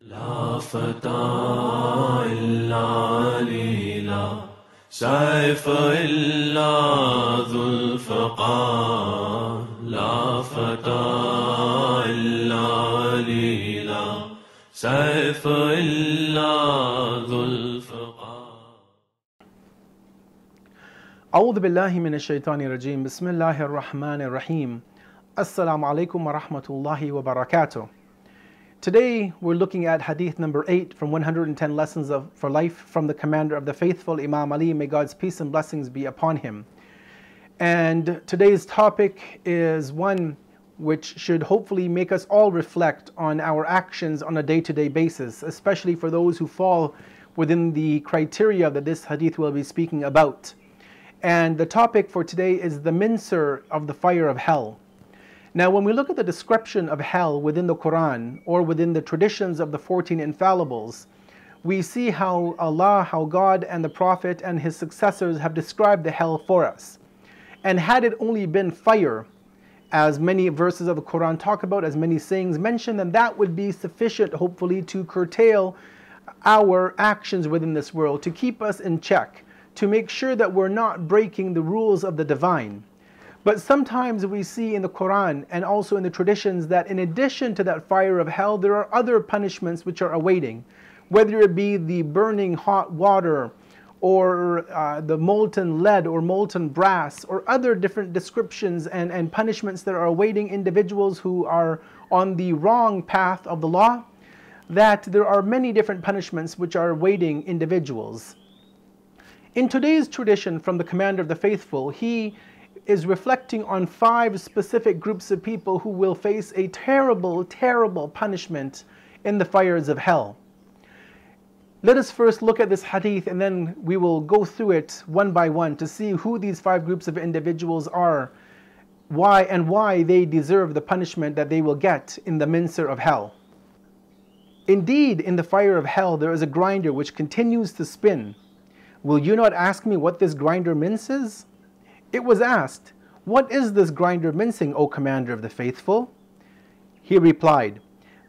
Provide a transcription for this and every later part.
لا فتى إلا علي لا سيف إلا ذو الفقار لا فتى إلا علي لا سيف إلا ذو الفقار. أعوذ بالله من الشيطان الرجيم. بسم الله الرحمن الرحيم. Assalamu alaikum wa rahmatullahi wa barakatuh. Today we're looking at hadith number 8 from 110 lessons for life from the commander of the faithful, Imam Ali, may God's peace and blessings be upon him. And today's topic is one which should hopefully make us all reflect on our actions on a day-to-day basis, especially for those who fall within the criteria that this hadith will be speaking about. And the topic for today is the mincer of the fire of hell. Now, when we look at the description of hell within the Quran or within the traditions of the 14 infallibles, we see how Allah, how God and the Prophet and his successors have described the hell for us. And had it only been fire, as many verses of the Quran talk about, as many sayings mention, then that would be sufficient, hopefully, to curtail our actions within this world, to keep us in check, to make sure that we're not breaking the rules of the divine. But sometimes we see in the Quran and also in the traditions that in addition to that fire of hell, there are other punishments which are awaiting, whether it be the burning hot water or the molten lead or molten brass or other different descriptions and punishments that are awaiting individuals who are on the wrong path of the law, that there are many different punishments which are awaiting individuals. In today's tradition from the commander of the faithful, he is reflecting on 5 specific groups of people who will face a terrible, terrible punishment in the fires of hell. Let us first look at this hadith and then we will go through it one by one to see who these 5 groups of individuals are, why they deserve the punishment that they will get in the mincer of hell. Indeed, in the fire of hell there is a grinder which continues to spin. Will you not ask me what this grinder minces? It was asked, "What is this grinder mincing, O commander of the faithful?" He replied,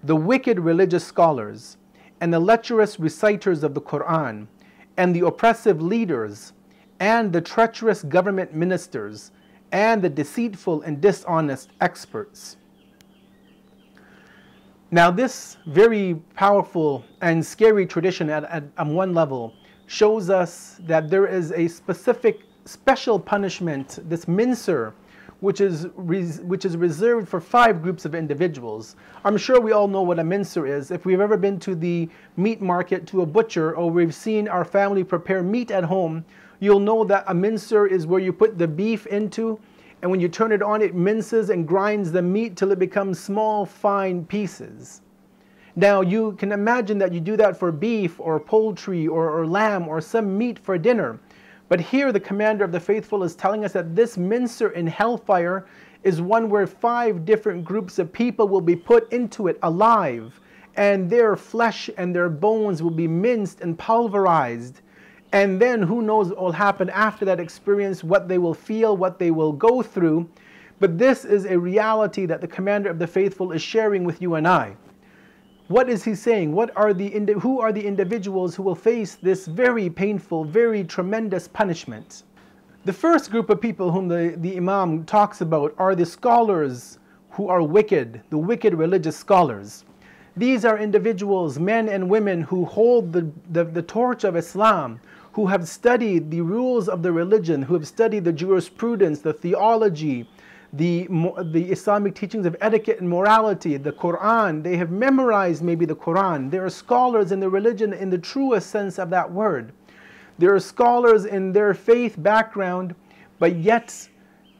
"The wicked religious scholars, and the lecherous reciters of the Quran, and the oppressive leaders, and the treacherous government ministers, and the deceitful and dishonest experts." Now this very powerful and scary tradition at one level shows us that there is a special punishment, this mincer, which is reserved for 5 groups of individuals. I'm sure we all know what a mincer is. If we've ever been to the meat market, to a butcher, or we've seen our family prepare meat at home, you'll know that a mincer is where you put the beef into, and when you turn it on, it minces and grinds the meat till it becomes small, fine pieces. Now you can imagine that you do that for beef or poultry or lamb or some meat for dinner. But here the commander of the faithful is telling us that this mincer in hellfire is one where 5 different groups of people will be put into it alive, and their flesh and their bones will be minced and pulverized. And then who knows what will happen after that experience, what they will feel, what they will go through. But this is a reality that the commander of the faithful is sharing with you and I. What is he saying? Who are the individuals who will face this very painful, very tremendous punishment? The first group of people whom the Imam talks about are the scholars who are wicked, the wicked religious scholars. These are individuals, men and women, who hold the torch of Islam, who have studied the rules of the religion, who have studied the jurisprudence, the theology, the Islamic teachings of etiquette and morality, the Quran. They have memorized maybe the Quran. They are scholars in the religion in the truest sense of that word. They are scholars in their faith background, but yet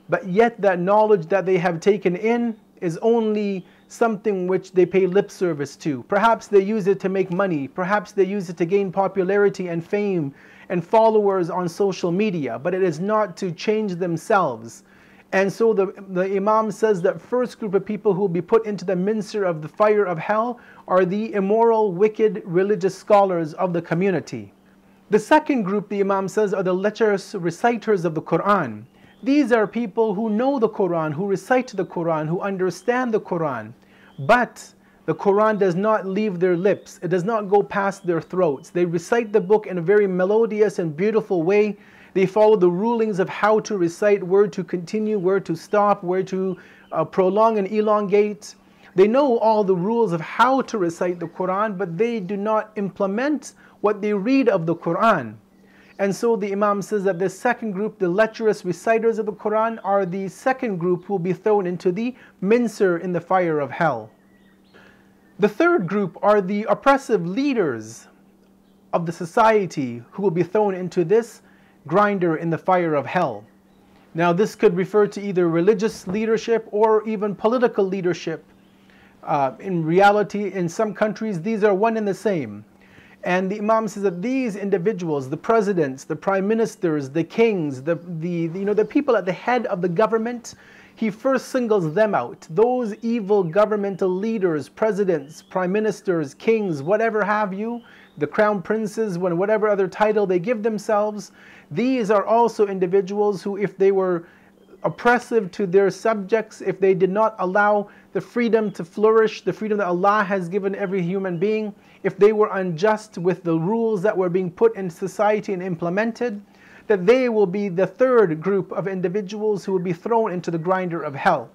that knowledge that they have taken in is only something which they pay lip service to. Perhaps they use it to make money. Perhaps they use it to gain popularity and fame and followers on social media, but it is not to change themselves. And so the Imam says that first group of people who will be put into the mincer of the fire of hell are the immoral, wicked religious scholars of the community. The second group, the Imam says, are the lecherous reciters of the Quran. These are people who know the Quran, who recite the Quran, who understand the Quran, but The Quran does not leave their lips. It does not go past their throats. They recite the book in a very melodious and beautiful way. They follow the rulings of how to recite, where to continue, where to stop, where to prolong and elongate. They know all the rules of how to recite the Quran, but they do not implement what they read of the Quran. And so the Imam says that this second group, the lecherous reciters of the Quran, are the second group who will be thrown into the mincer in the fire of hell. The third group are the oppressive leaders of the society who will be thrown into this grinder in the fire of hell. Now this could refer to either religious leadership or even political leadership. In reality, in some countries, these are one and the same. And the Imam says that these individuals, the presidents, the prime ministers, the kings, the people at the head of the government, he first singles them out. Those evil governmental leaders, presidents, prime ministers, kings, whatever have you, the crown princes, whatever other title they give themselves, these are also individuals who, if they were oppressive to their subjects, if they did not allow the freedom to flourish, the freedom that Allah has given every human being, if they were unjust with the rules that were being put in society and implemented, that they will be the third group of individuals who will be thrown into the grinder of hell.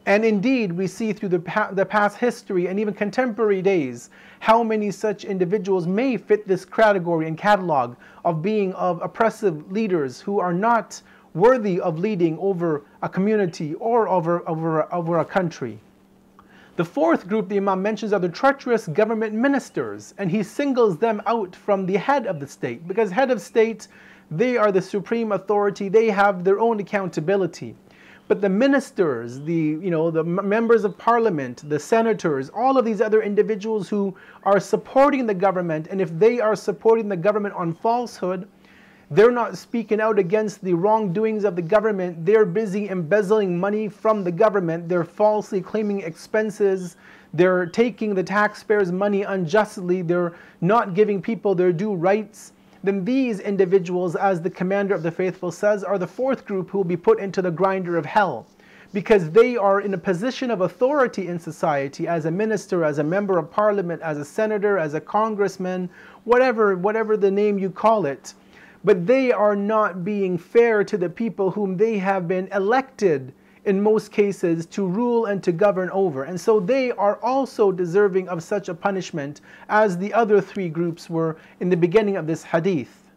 And indeed, we see through the past history and even contemporary days, how many such individuals may fit this category and catalog of being of oppressive leaders who are not worthy of leading over a community or over a country. The fourth group the Imam mentions are the treacherous government ministers, and he singles them out from the head of the state, because head of state, they are the supreme authority, they have their own accountability. But the ministers, the members of parliament, the senators, all of these other individuals who are supporting the government, and if they are supporting the government on falsehood, they're not speaking out against the wrongdoings of the government. They're busy embezzling money from the government. They're falsely claiming expenses. They're taking the taxpayers' money unjustly. They're not giving people their due rights. Then these individuals, as the commander of the faithful says, are the fourth group who will be put into the grinder of hell, because they are in a position of authority in society as a minister, as a member of parliament, as a senator, as a congressman, whatever the name you call it. But they are not being fair to the people whom they have been elected, in most cases, to rule and to govern over. And so they are also deserving of such a punishment as the other three groups were in the beginning of this hadith.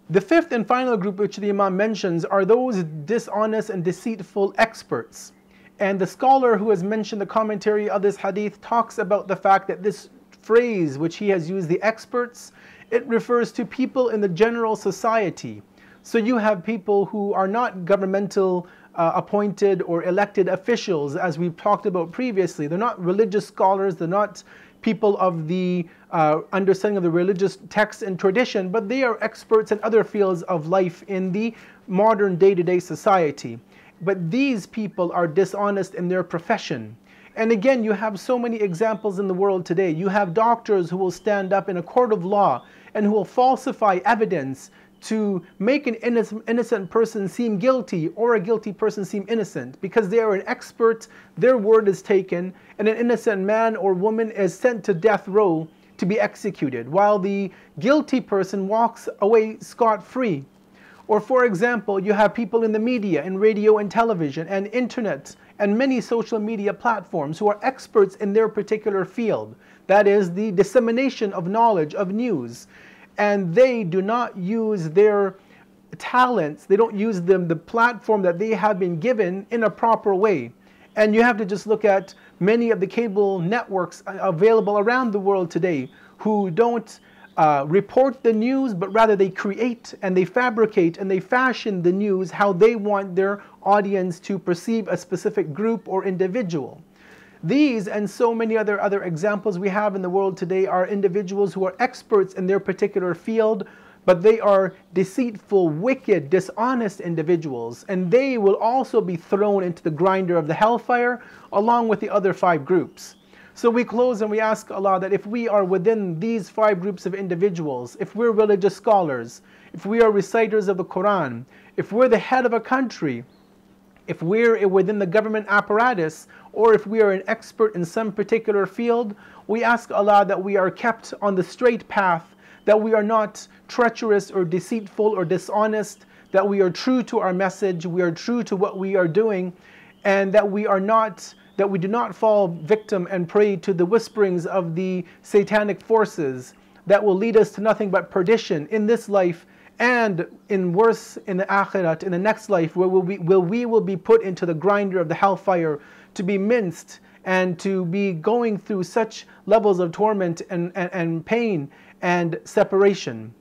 The fifth and final group which the Imam mentions are those dishonest and deceitful experts. And the scholar who has mentioned the commentary of this hadith talks about the fact that this phrase which he has used, the experts, it refers to people in the general society. So you have people who are not governmental appointed or elected officials, as we've talked about previously. They're not religious scholars, they're not people of the understanding of the religious text and tradition, but they are experts in other fields of life in the modern day-to-day society. But these people are dishonest in their profession. And again, you have so many examples in the world today. You have doctors who will stand up in a court of law and who will falsify evidence to make an innocent person seem guilty or a guilty person seem innocent, because they are an expert, their word is taken, and an innocent man or woman is sent to death row to be executed, while the guilty person walks away scot-free. Or for example, you have people in the media, in radio and television and internet and many social media platforms who are experts in their particular field. That is the dissemination of knowledge, of news. And they do not use their talents, they don't use the platform that they have been given in a proper way. And you have to just look at many of the cable networks available around the world today who don't report the news, but rather they create and they fabricate and they fashion the news how they want their audience to perceive a specific group or individual. These and so many other examples we have in the world today are individuals who are experts in their particular field, but they are deceitful, wicked, dishonest individuals, and they will also be thrown into the grinder of the hellfire along with the other five groups. So we close and we ask Allah that if we are within these five groups of individuals, if we're religious scholars, if we are reciters of the Quran, if we're the head of a country, If we're within the government apparatus, or if we are an expert in some particular field, we ask Allah that we are kept on the straight path, that we are not treacherous or deceitful or dishonest, that we are true to our message, we are true to what we are doing, and that we do not fall victim and prey to the whisperings of the satanic forces that will lead us to nothing but perdition in this life, and worse in the akhirat, in the next life, where we will be put into the grinder of the hellfire to be minced and to be going through such levels of torment and pain and separation.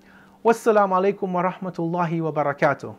Wassalamu alaikum wa rahmatullahi wa barakatuh.